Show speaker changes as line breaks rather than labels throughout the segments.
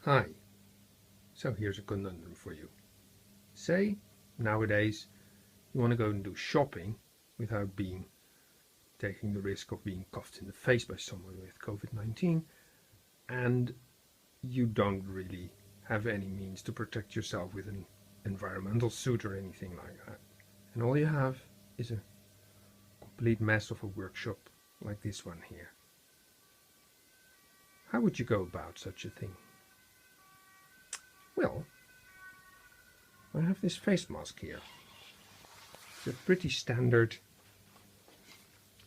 Hi, so here's a conundrum for you. Say, nowadays, you want to go and do shopping without taking the risk of being cuffed in the face by someone with COVID-19, and you don't really have any means to protect yourself with an environmental suit or anything like that. And all you have is a complete mess of a workshop like this one here. How would you go about such a thing? Well, I have this face mask here. It's a pretty standard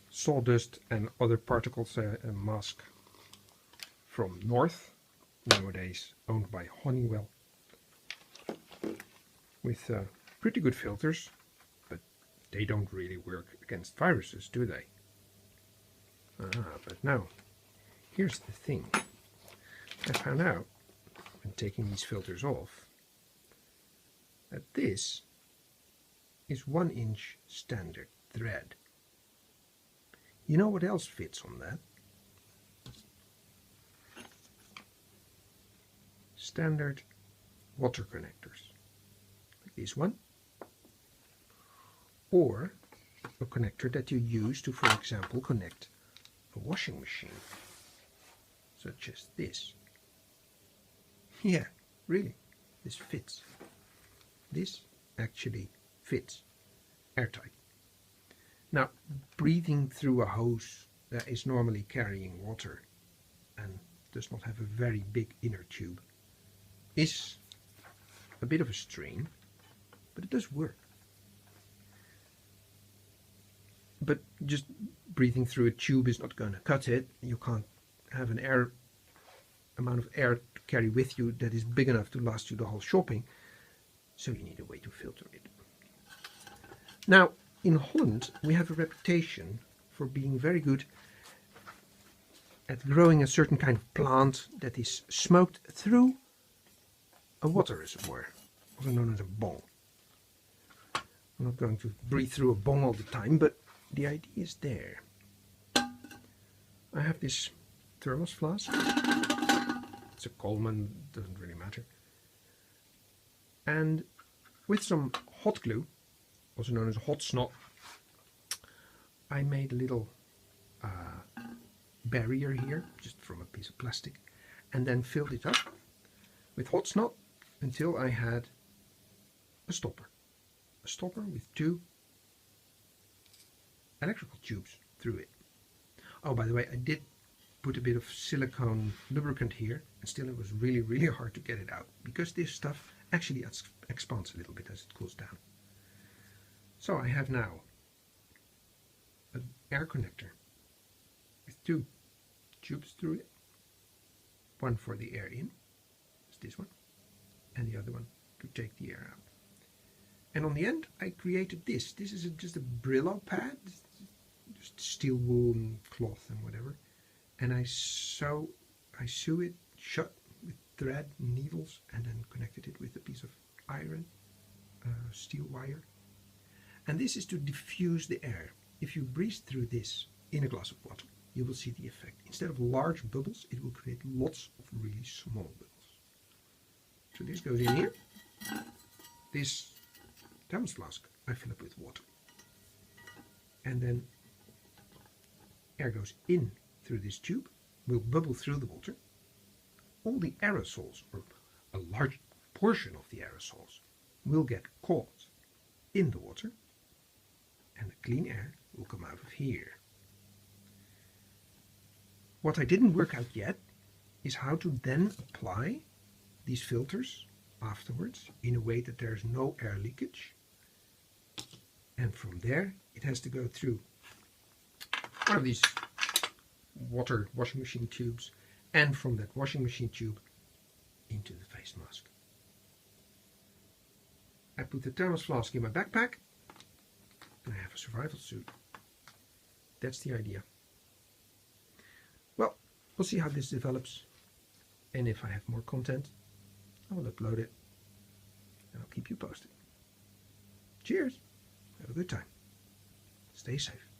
sawdust and other particles mask from North, nowadays owned by Honeywell, with pretty good filters, but they don't really work against viruses, do they? But now, here's the thing. I found out when taking these filters off that this is 1-inch standard thread. You know what else fits on that? Standard water connectors, like this one, or a connector that you use to, for example, connect a washing machine, such as this. Yeah, really, this fits. This actually fits airtight. Now, breathing through a hose that is normally carrying water and does not have a very big inner tube is a bit of a strain, but it does work. But just breathing through a tube is not going to cut it. You can't have an amount of air to carry with you that is big enough to last you the whole shopping, so you need a way to filter it. Now, in Holland, we have a reputation for being very good at growing a certain kind of plant that is smoked through a water reservoir, also known as a bong. I'm not going to breathe through a bong all the time, but the idea is there. I have this thermos flask. It's a Coleman, doesn't really matter. And with some hot glue, also known as hot snot, I made a little barrier here, just from a piece of plastic, and then filled it up with hot snot until I had a stopper. A stopper with 2 electrical tubes through it. Oh, by the way, I did put a bit of silicone lubricant here, and still it was really, really hard to get it out, because this stuff actually expands a little bit as it cools down. So I have now an air connector with 2 tubes through it. One for the air in, it's this one, and the other one to take the air out. And on the end I created this. This is just a Brillo pad, just steel wool and cloth and whatever. And I sew it shut with thread and needles, and then connected it with a piece of iron, steel wire. And this is to diffuse the air. If you breathe through this in a glass of water, you will see the effect. Instead of large bubbles, it will create lots of really small bubbles. So this goes in here. This thermos flask I fill up with water. And then air goes in through this tube, will bubble through the water. All the aerosols, or a large portion of the aerosols, will get caught in the water, and the clean air will come out of here. What I didn't work out yet is how to then apply these filters afterwards in a way that there's no air leakage, and from there it has to go through one of these water washing machine tubes, and from that washing machine tube into the face mask. I put the thermos flask in my backpack, and I have a survival suit. That's the idea. Well, we'll see how this develops, and if I have more content, I will upload it, and I'll keep you posted. Cheers! Have a good time. Stay safe.